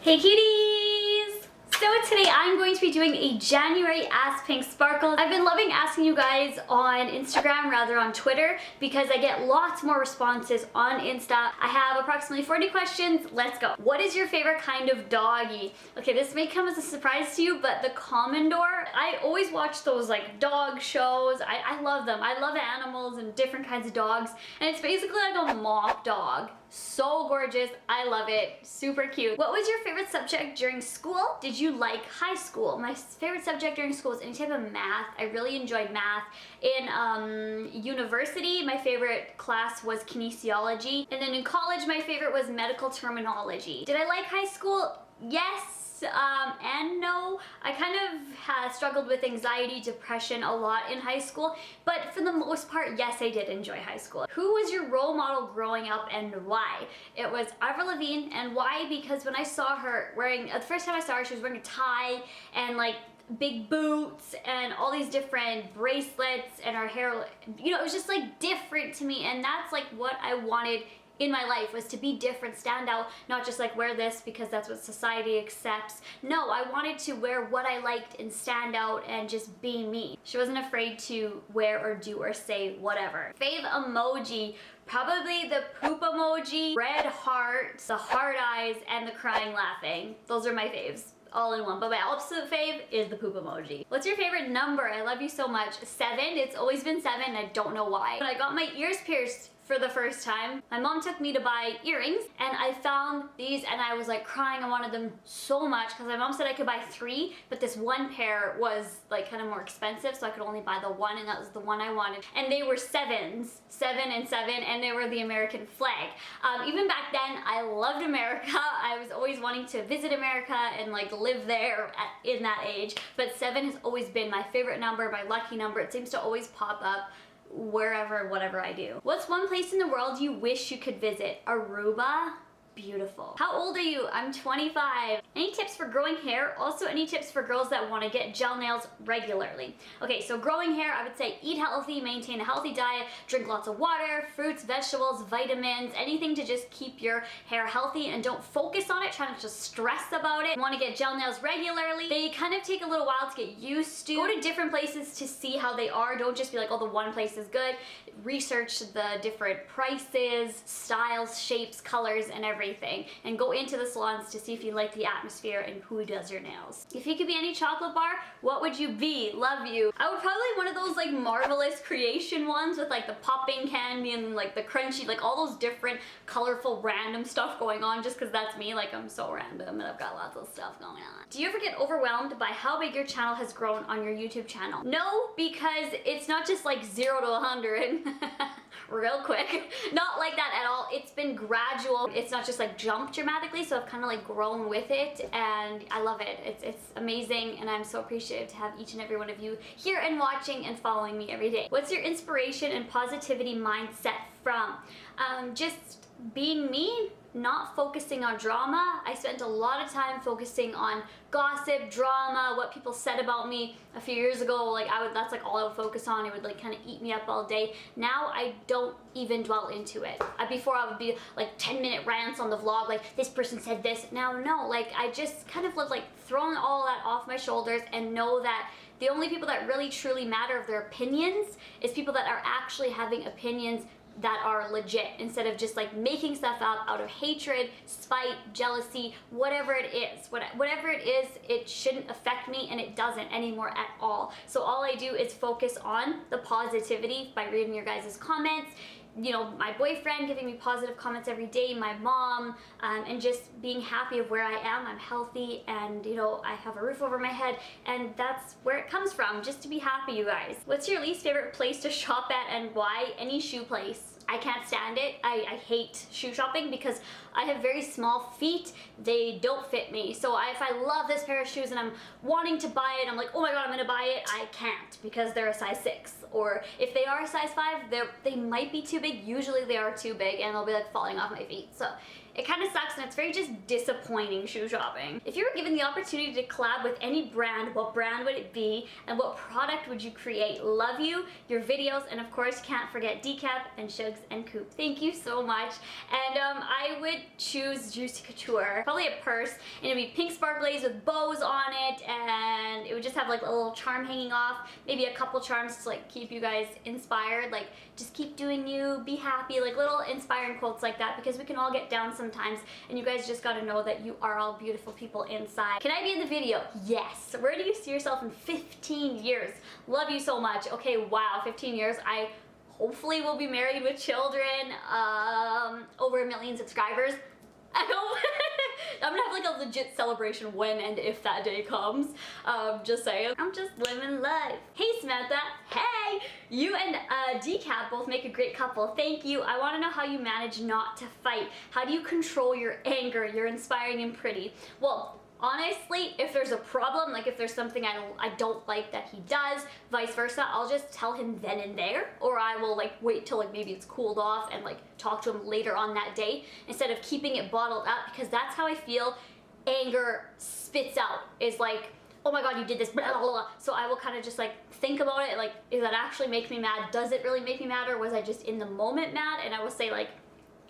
Hey cuties! So today I'm going to be doing a January Ask PiinkSparkles. I've been loving asking you guys on Instagram, rather on Twitter, because I get lots more responses on Insta. I have approximately 40 questions. Let's go. What is your favorite kind of doggy? Okay, this may come as a surprise to you, but the Commodore, I always watch those like dog shows. I love them. I love animals and different kinds of dogs. And it's basically like a mock dog. So gorgeous. I love it. Super cute. What was your favorite subject during school? Did you like high school? My favorite subject during school was any type of math. I really enjoyed math. In university, my favorite class was kinesiology. And then in college, my favorite was medical terminology. Did I like high school? Yes. And no. I kind of struggled with anxiety, depression a lot in high school, but for the most part, yes, I did enjoy high school. Who was your role model growing up and why? It was Avril Lavigne. And why? Because when I saw her wearing, the first time I saw her, she was wearing a tie and like big boots and all these different bracelets, and her hair, you know, it was just like different to me, and that's like what I wanted in my life, was to be different, stand out, not just like wear this because that's what society accepts. No, I wanted to wear what I liked and stand out and just be me. She wasn't afraid to wear or do or say whatever. Fav Emoji, probably the poop emoji, red heart, the heart eyes, and the crying laughing. Those are my faves. All in one, but my absolute fave is the poop emoji. What's your favorite number? I love you so much. 7. It's always been 7. I don't know why. When I got my ears pierced for the first time, my mom took me to buy earrings, and I found these and I was like crying. I wanted them so much because my mom said I could buy 3, but this one pair was like kind of more expensive, so I could only buy the one, and that was the one I wanted. And they were 7s, 7 and 7, and they were the American flag. Even back then, I loved America. I was always wanting to visit America and like live there in that age, but 7 has always been my favorite number, my lucky number. It seems to always pop up wherever, whatever I do. What's one place in the world you wish you could visit? Aruba? Beautiful. How old are you? I'm 25. Any tips for growing hair? Also, any tips for girls that want to get gel nails regularly? Okay, so growing hair, I would say eat healthy, maintain a healthy diet, drink lots of water, fruits, vegetables, vitamins, anything to just keep your hair healthy, and don't focus on it. Try not to stress about it. Want to get gel nails regularly? They kind of take a little while to get used to. Go to different places to see how they are. Don't just be like, oh, the one place is good. Research the different prices, styles, shapes, colors, and everything, and go into the salons to see if you like the atmosphere and who does your nails. If you could be any chocolate bar, what would you be? Love you. I would probably one of those like Marvelous creation ones with like the popping candy and like the crunchy, like all those different colorful random stuff going on, just because that's me. Like, I'm so random and I've got lots of stuff going on. Do you ever get overwhelmed by how big your channel has grown on your YouTube channel? No, because it's not just like 0 to 100 real quick. Not like that at all. It's been gradual. It's not just like jumped dramatically, so I've kind of like grown with it, and I love it. It's amazing, and I'm so appreciative to have each and every one of you here and watching and following me every day. What's your inspiration and positivity mindset from? Just being me, not focusing on drama. I spent a lot of time focusing on gossip, drama, what people said about me a few years ago. Like that's like all I would focus on. It would like kind of eat me up all day. Now I don't even dwell into it. Before I would be like 10-minute rants on the vlog, like this person said this. Now no, like I just kind of live like throwing all that off my shoulders, and know that the only people that really truly matter of their opinions is people that are actually having opinions that are legit, instead of just like making stuff up out of hatred, spite, jealousy, whatever it is. Whatever it is, it shouldn't affect me, and it doesn't anymore at all. So all I do is focus on the positivity by reading your guys' comments, you know, my boyfriend giving me positive comments every day, my mom, and just being happy of where I am. I'm healthy, and you know, I have a roof over my head, and that's where it comes from, just to be happy, you guys. What's your least favorite place to shop at and why? Any shoe place. I can't stand it. I hate shoe shopping because I have very small feet. They don't fit me. So if I love this pair of shoes and I'm wanting to buy it, I'm like, oh my god, I'm gonna buy it. I can't because they're a size 6. Or if they are a size 5, they might be too big. Usually they are too big, and they'll be like falling off my feet. So it kind of sucks and it's very just disappointing shoe shopping. If you were given the opportunity to collab with any brand, what brand would it be and what product would you create? Love you, your videos, and of course can't forget Deke and Shugs and Coop. Thank you so much. And I would choose Juicy Couture. Probably a purse, and it would be pink sparkles with bows on it, and it would just have like a little charm hanging off, maybe a couple charms to like keep you guys inspired, like just keep doing you, be happy, like little inspiring quotes like that, because we can all get down sometimes, and you guys just gotta know that you are all beautiful people inside. Can I be in the video? Yes. Where do you see yourself in 15 years? Love you so much. Okay, wow, 15 years. I hopefully will be married with children, over 1 million subscribers. I hope. I'm gonna have like a legit celebration when and if that day comes. Just saying. I'm just living life. Hey Samantha. Hey! You and Decap both make a great couple. Thank you. I want to know how you manage not to fight. How do you control your anger? You're inspiring and pretty. Well, honestly, if there's a problem, like if there's something I don't like that he does, vice versa, I'll just tell him then and there, or I will like wait till like maybe it's cooled off and like talk to him later on that day instead of keeping it bottled up, because that's how I feel anger spits out, is like, oh my god, you did this, blah, blah, blah. So I will kind of just like think about it, like, does that actually make me mad? Does it really make me mad, or was I just in the moment mad? And I will say like,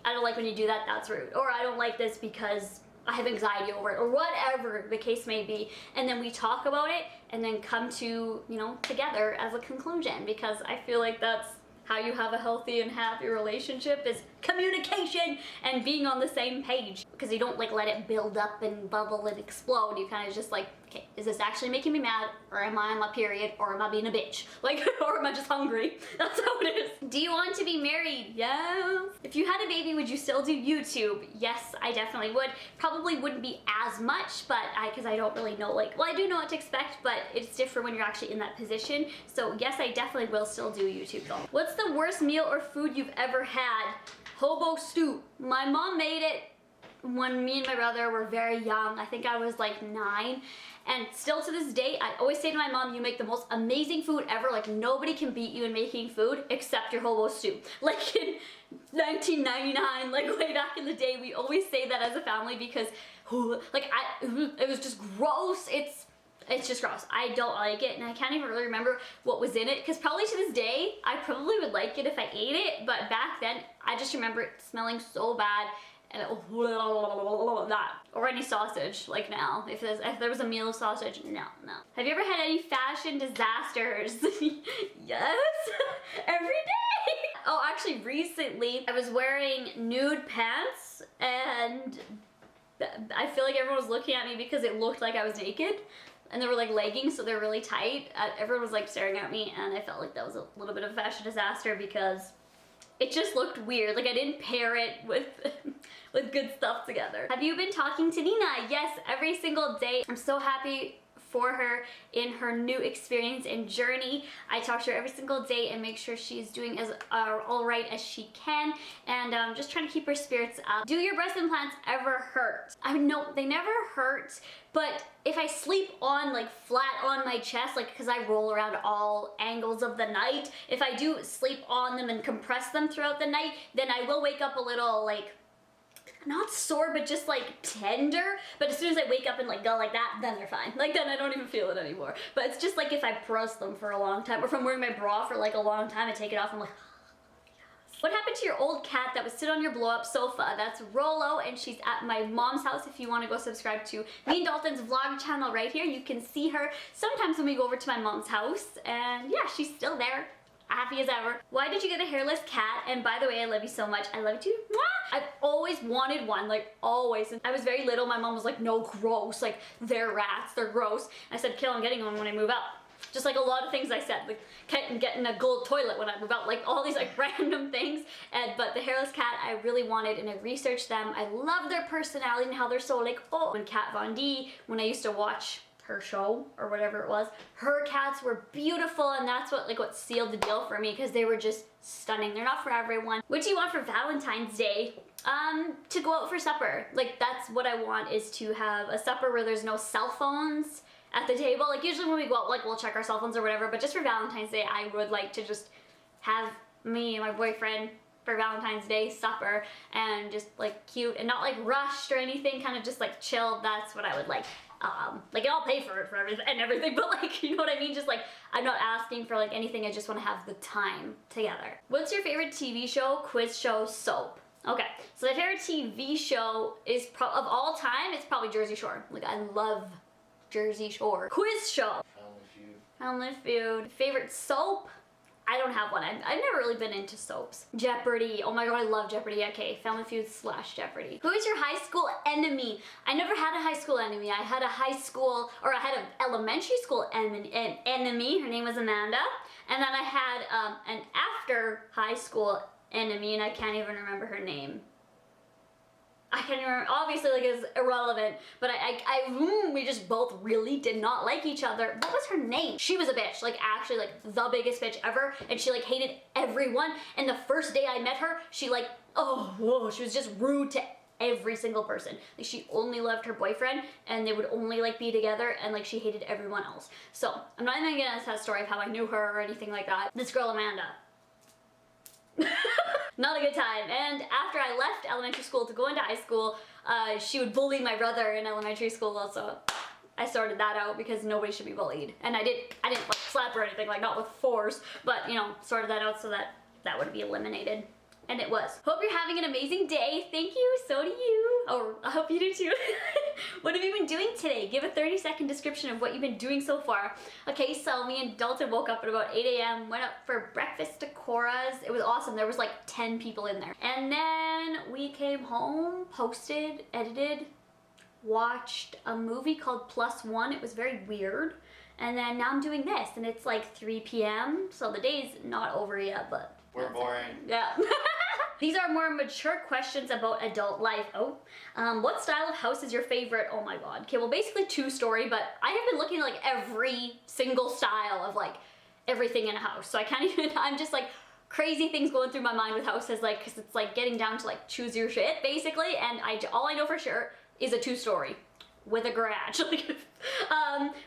I don't like when you do that, that's rude. Or I don't like this because I have anxiety over it, or whatever the case may be, and then we talk about it and then come to, you know, together as a conclusion, because I feel like that's how you have a healthy and happy relationship, is communication and being on the same page, because you don't like let it build up and bubble and explode. You kind of just like, okay, is this actually making me mad, or am I on my period, or am I being a bitch, like, or am I just hungry? That's how it is. Do you want to be married? Yes. If you had a baby, would you still do YouTube? Yes, I definitely would. Probably wouldn't be as much, but because I don't really know, like, well, I do know what to expect, but it's different when you're actually in that position. So yes, I definitely will still do YouTube though. What's the worst meal or food you've ever had? Hobo stew. My mom made it when me and my brother were very young. I think I was like 9. And still to this day, I always say to my mom, you make the most amazing food ever. Like, nobody can beat you in making food except your hobo stew. Like in 1999, like way back in the day, we always say that as a family because, like, it was just gross. It's just gross. I don't like it, and I can't even really remember what was in it, because probably to this day, I probably would like it if I ate it, but back then, I just remember it smelling so bad, and that. Or any sausage, like now. If there was a meal of sausage, no. Have you ever had any fashion disasters? Yes, every day. Oh, actually recently, I was wearing nude pants, and I feel like everyone was looking at me because it looked like I was naked. And they were like leggings, so they're really tight. Everyone was like staring at me, and I felt like that was a little bit of a fashion disaster because it just looked weird. Like I didn't pair it with with good stuff together. Have you been talking to Dina? Yes, every single day. I'm so happy for her in her new experience and journey. I talk to her every single day and make sure she's doing as all right as she can, and just trying to keep her spirits up. Do your breast implants ever hurt? I mean, no, they never hurt, but if I sleep on like flat on my chest, like because I roll around all angles of the night, if I do sleep on them and compress them throughout the night, then I will wake up a little like, not sore, but just like tender. But as soon as I wake up and like go like that, then they're fine. Like then I don't even feel it anymore. But it's just like if I press them for a long time, or if I'm wearing my bra for like a long time, I take it off and I'm like, yes. What happened to your old cat that would sit on your blow up sofa? That's Rollo, and she's at my mom's house. If you want to go subscribe to me and Dalton's vlog channel right here, you can see her sometimes when we go over to my mom's house. And yeah, she's still there. Happy as ever. Why did you get a hairless cat? And by the way, I love you so much. I love you too. Mwah! I've always wanted one, like always. And I was very little. My mom was like, no, gross. Like, they're rats. They're gross. I said, Kill, I'm getting one when I move out. Just like a lot of things I said, like getting a gold toilet when I move out, like all these like random things. But the hairless cat I really wanted, and I researched them. I love their personality and how they're so like, oh. When Kat Von D, when I used to watch her show or whatever it was, her cats were beautiful, and that's what sealed the deal for me, because they were just stunning. They're not for everyone. What do you want for Valentine's Day? To go out for supper. Like, that's what I want, is to have a supper where there's no cell phones at the table. Like, usually when we go out, like, we'll check our cell phones or whatever, but just for Valentine's Day, I would like to just have me and my boyfriend for Valentine's Day supper, and just like cute and not like rushed or anything, kind of just like chill. That's what I would like. Like I'll pay for it for everything, but like, you know what I mean? Just like, I'm not asking for like anything, I just want to have the time together. What's your favorite TV show, quiz show, soap? Okay, so my favorite TV show is of all time, it's probably Jersey Shore. Like I love Jersey Shore. Quiz show. Family Feud. Family Feud. Favorite soap? I don't have one. I've never really been into soaps. Jeopardy. Oh my god, I love Jeopardy. Okay, Family Feud / Jeopardy. Who is your high school enemy? I never had a high school enemy. I had an elementary school enemy. Her name was Amanda. And then I had an after high school enemy, and I can't even remember her name. I can't even remember, obviously like it's irrelevant, but we just both really did not like each other. What was her name? She was a bitch, like actually like the biggest bitch ever, and she like hated everyone, and the first day I met her, she like, oh, whoa, she was just rude to every single person. Like she only loved her boyfriend, and they would only like be together, and like she hated everyone else. So, I'm not even gonna get into that story of how I knew her or anything like that. This girl, Amanda. Not a good time. And after I left elementary school to go into high school, she would bully my brother in elementary school also. I sorted that out because nobody should be bullied. And I didn't like slap or anything, like not with force, but you know, sorted that out so that would be eliminated. And it was. Hope you're having an amazing day. Thank you, so do you. Oh, I hope you do too. What have you been doing today? Give a 30-second description of what you've been doing so far. Okay, so me and Dalton woke up at about 8 a.m., went up for breakfast to Cora's. It was awesome. There was like 10 people in there. And then we came home, posted, edited, watched a movie called +1. It was very weird. And then now I'm doing this, and it's like 3 p.m. So the day's not over yet, but we're boring. Yeah. These are more mature questions about adult life. Oh, what style of house is your favorite? Oh my god. Okay, well basically 2-story, but I have been looking at like every single style of like everything in a house. So I can't even, I'm just like crazy things going through my mind with houses, like, cause it's like getting down to like choose your shit basically. And all I know for sure is a 2-story with a garage.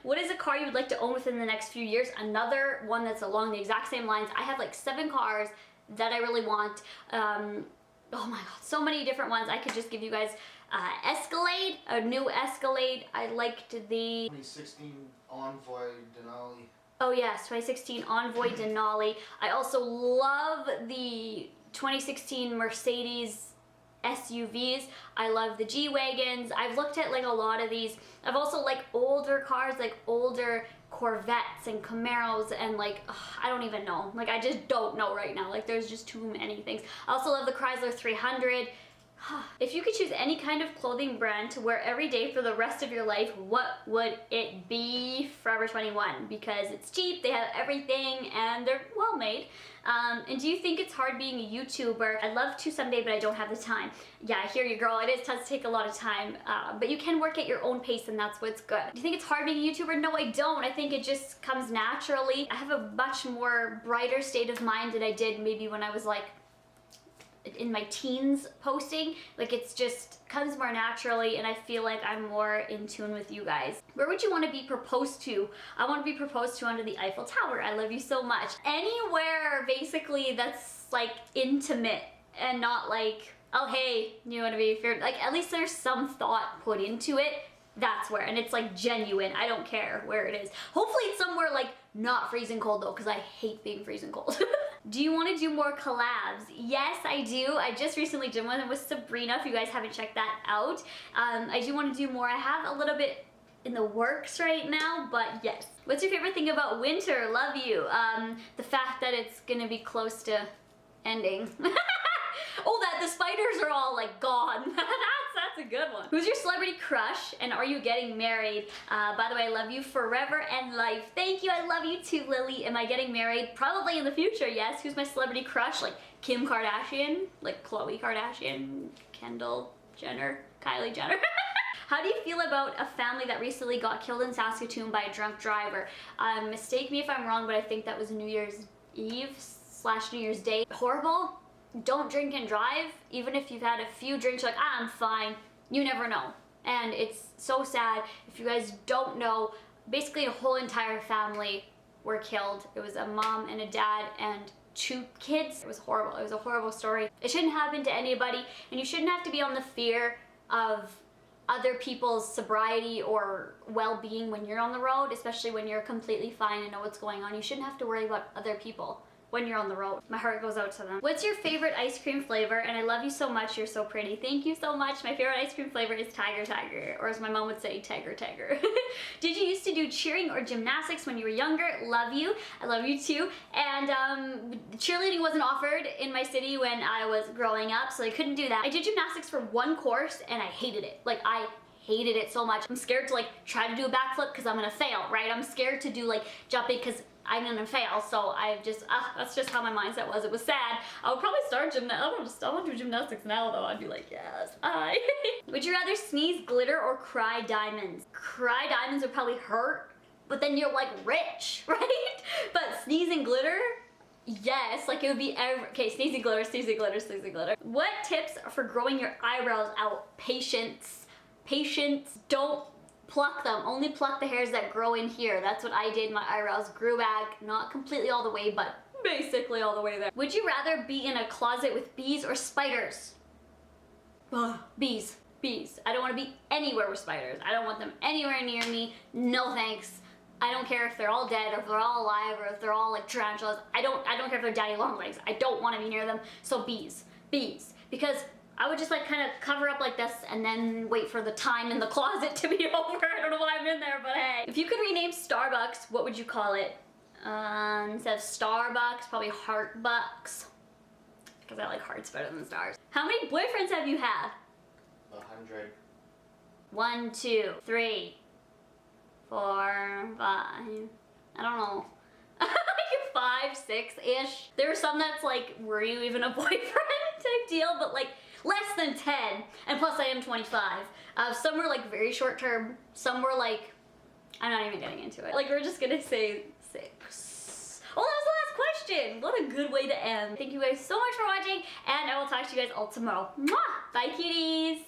What is a car you would like to own within the next few years? Another one that's along the exact same lines. I have like 7 cars that I really want. Oh my god, so many different ones. I could just give you guys Escalade, a new Escalade. I liked the 2016 Envoy Denali. Oh yes, 2016 Envoy Denali. I also love the 2016 Mercedes SUVs. I love the G-Wagons. I've looked at like a lot of these. I've also like older cars, like older Corvettes and Camaros, and like, I don't even know. Like I just don't know right now. Like there's just too many things. I also love the Chrysler 300. If you could choose any kind of clothing brand to wear every day for the rest of your life, what would it be? Forever 21, because it's cheap, they have everything, and they're well made. And do you think it's hard being a YouTuber? I'd love to someday, but I don't have the time. Yeah, I hear you, girl. It does take a lot of time, but you can work at your own pace, and that's what's good. Do you think it's hard being a YouTuber? No, I don't. I think it just comes naturally. I have a much more brighter state of mind than I did maybe when I was like in my teens posting. Like it's just comes more naturally, and I feel like I'm more in tune with you guys. Where would you want to be proposed to? I want to be proposed to under the Eiffel Tower. I love you so much. Anywhere basically that's like intimate and not like, oh hey, you want to be, if you're like, at least there's some thought put into it. That's where, and it's like genuine. I don't care where it is. Hopefully it's somewhere like not freezing cold though, because I hate being freezing cold. Do you want to do more collabs? Yes, I do. I just recently did one with Sabrina, if you guys haven't checked that out. I do want to do more. I have a little bit in the works right now, but yes. What's your favorite thing about winter? Love you. The fact that it's gonna be close to ending. Oh, that the spiders are all like gone. That's a good one. Who's your celebrity crush, and are you getting married? By the way, I love you forever and life. Thank you, I love you too, Lily. Am I getting married? Probably in the future, yes. Who's my celebrity crush? Like Kim Kardashian, like Khloe Kardashian, Kendall Jenner, Kylie Jenner. How do you feel about a family that recently got killed in Saskatoon by a drunk driver? Mistake me if I'm wrong, but I think that was New Year's Eve / New Year's Day. Horrible. Don't drink and drive. Even if you've had a few drinks, you're like, I'm fine. You never know. And it's so sad. If you guys don't know, basically a whole entire family were killed. It was a mom and a dad and 2 kids. It was horrible. It was a horrible story. It shouldn't happen to anybody, and you shouldn't have to be on the fear of other people's sobriety or well-being when you're on the road, especially when you're completely fine and know what's going on. You shouldn't have to worry about other people when you're on the road. My heart goes out to them. What's your favorite ice cream flavor? And I love you so much, you're so pretty. Thank you so much. My favorite ice cream flavor is Tiger Tiger, or as my mom would say, Tiger Tiger. Did you used to do cheering or gymnastics when you were younger? Love you. I love you too. And cheerleading wasn't offered in my city when I was growing up, so I couldn't do that. I did gymnastics for 1 course and I hated it. Like, I hated it so much. I'm scared to like try to do a backflip because I'm gonna fail, right? I'm scared to do like jumping because I'm gonna fail, so I just, that's just how my mindset was. It was sad. I would probably start gymnastics. I want to do gymnastics now though. I'd be like, yes, I. Would you rather sneeze glitter or cry diamonds? Cry diamonds would probably hurt, but then you're like rich, right? But sneezing glitter, yes, like it would be okay, sneezing glitter, sneezing glitter, sneezing glitter. What tips for growing your eyebrows out? Patience. Patience. Don't pluck them. Only pluck the hairs that grow in here. That's what I did. My eyebrows grew back, not completely all the way, but basically all the way there. Would you rather be in a closet with bees or spiders? Ugh, bees. Bees. I don't want to be anywhere with spiders. I don't want them anywhere near me. No thanks. I don't care if they're all dead or if they're all alive or if they're all like tarantulas. I don't care if they're daddy long legs. I don't want to be near them. So bees. Bees. Because I would just like kind of cover up like this and then wait for the time in the closet to be over. I don't know why I'm in there, but hey. If you could rename Starbucks, what would you call it? Instead of Starbucks, probably Heartbucks. Because I like hearts better than stars. How many boyfriends have you had? 100. 1, 2, 3, 4, 5. I don't know. 5, 6-ish. There were some that's like, were you even a boyfriend type deal, but like less than 10. And plus I am 25. Some were like very short term. Some were like, I'm not even getting into it. Like we're just gonna say 6. Oh, that was the last question. What a good way to end. Thank you guys so much for watching, and I will talk to you guys all tomorrow. Mwah! Bye, cuties.